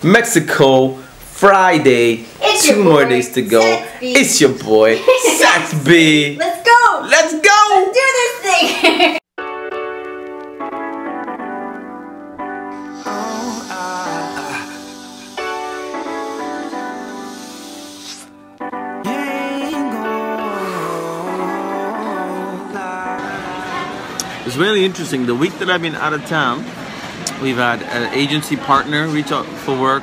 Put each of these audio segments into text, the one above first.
Mexico, Friday. It's 2 more days to go. Sats.B. It's your boy, Sats.B. Let's go! Let's go! Let's do this thing! It's really interesting. The week that I've been out of town, we've had an agency partner reach out for work.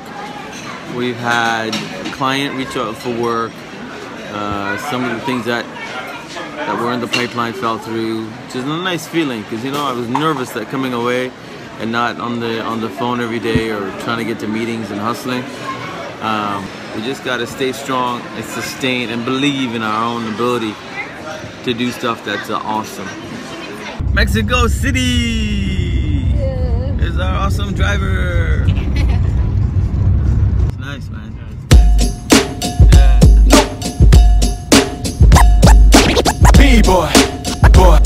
We've had a client reach out for work. Some of the things that were in the pipeline fell through, which is a nice feeling because I was nervous that coming away and not on the phone every day or trying to get to meetings and hustling. We just got to stay strong and sustain and believe in our own ability to do stuff that's awesome. Mexico City! Here's our awesome driver. It's nice, man. Yeah. B-boy, boy,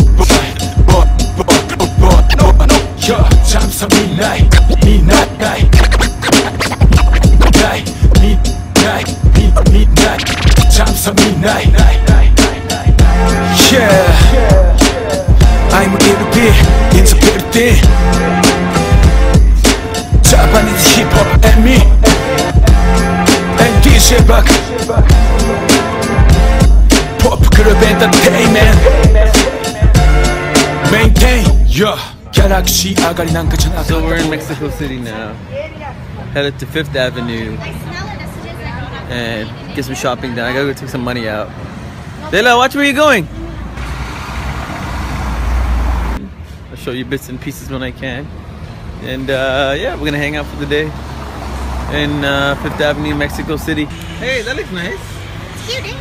yo, 잠시 midnight, 잠시 midnight, yeah. I'm a little bit, it's a better thing. Japanese hip hop and me, and DJ Buck. Pop club entertainment. Maintain, yeah. Galaxy 아가리 난 거잖아. So we're in Mexico City now, headed to 5th Avenue and get some shopping done. I gotta go take some money out. Layla, watch where you're going. I'll show you bits and pieces when I can. And yeah, we're gonna hang out for the day in 5th Avenue, Mexico City. Hey, that looks nice. It's cute, eh?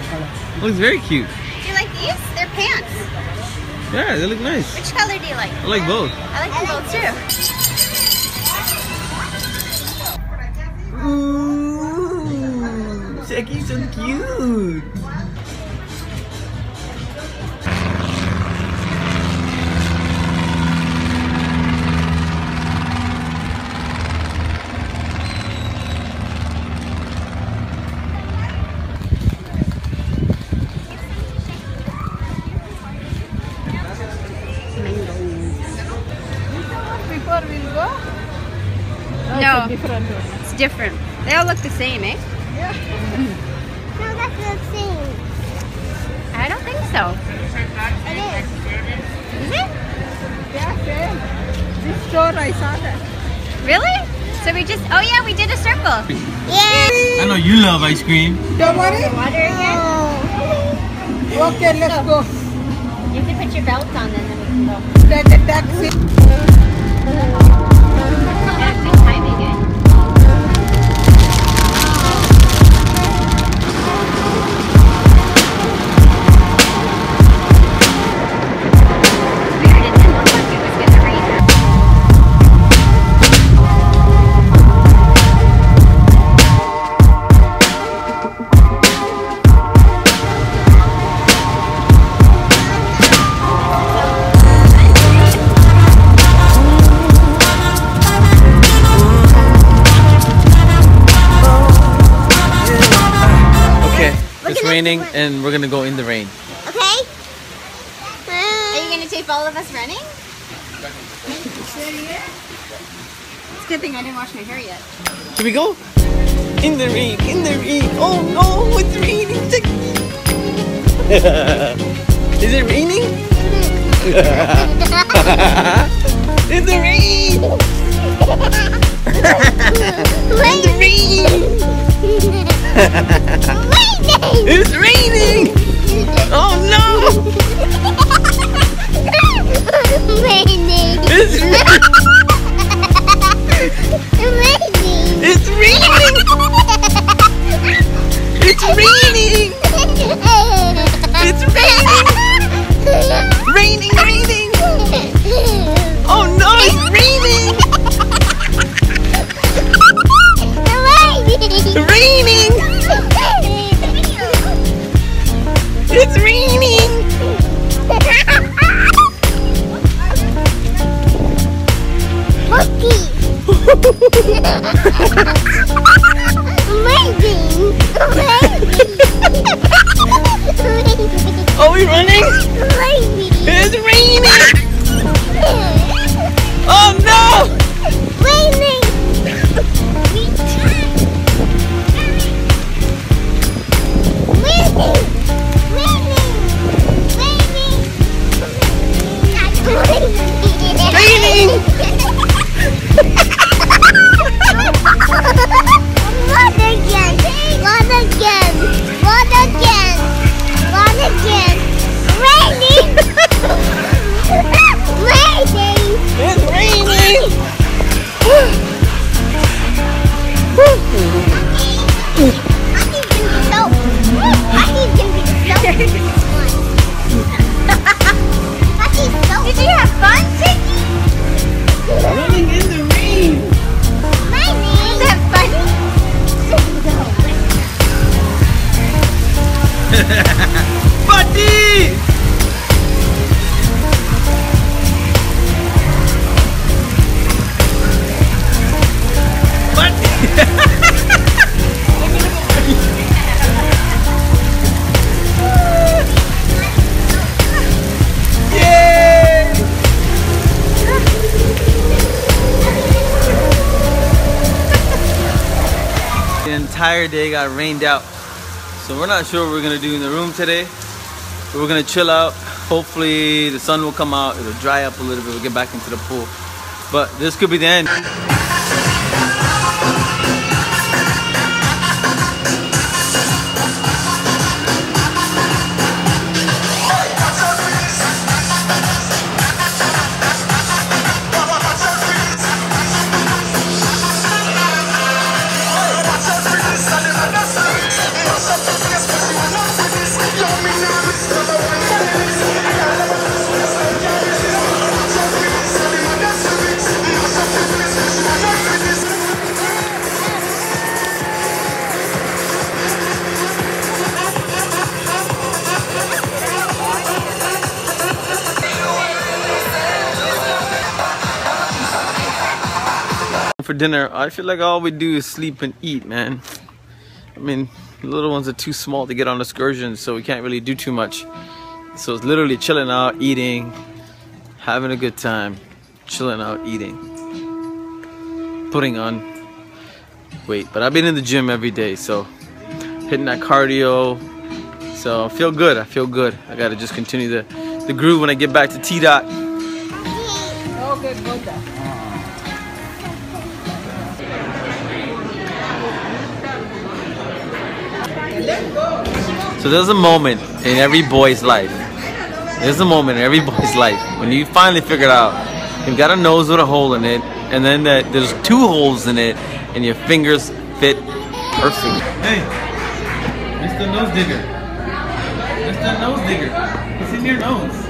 Looks very cute. Do you like these? They're pants. Yeah, they look nice. Which color do you like? I like both. I like them both too. Ooh, Shaggy's so cute. Before we'll go? No, It's a different one. it's different. They all look the same, eh? Yeah. No, that's the same. I don't think so. It is. Is it? Yeah, same. This store I saw that. Really? So we just, oh yeah, we did a circle. Yeah. I know you love ice cream. Don't worry. Water again? Okay, let's go. You have to put your belts on then we can go. Take a taxi. Yeah, good timing, eh? Weird, it didn't look like it was gonna rain. It's raining and we're gonna go in the rain. Okay. Are you gonna tape all of us running? It's a good thing I didn't wash my hair yet. Here we go. In the rain, in the rain. Oh no, it's raining. Is it raining? In the rain. In the rain. It's raining! Oh no! Raining. It's raining! It's raining. It's raining! It's raining! Raining, raining! Oh no, it's raining! Raining! It's raining! Monkey! It's raining! Oh no! Raining! Did you have fun, Chicky? Running in the rain! Was that funny? Buddy! The entire day got rained out, so we're not sure what we're gonna do in the room today. But we're gonna chill out. Hopefully the sun will come out, it'll dry up a little bit, we'll get back into the pool. But this could be the end. For dinner, I feel like all we do is sleep and eat, man. I mean, the little ones are too small to get on excursions, so we can't really do too much. So it's literally chilling out, eating, having a good time, chilling out, eating, putting on weight. But I've been in the gym every day, so hitting that cardio. So I feel good. I feel good. I gotta just continue the groove when I get back to T-Dot. Okay, good. So there's a moment in every boy's life. There's a moment in every boy's life when you finally figure it out. You've got a nose with a hole in it, and then there's 2 holes in it, and your fingers fit perfect. Hey, Mr. Nose Digger. Mr. Nose Digger. What's in your nose?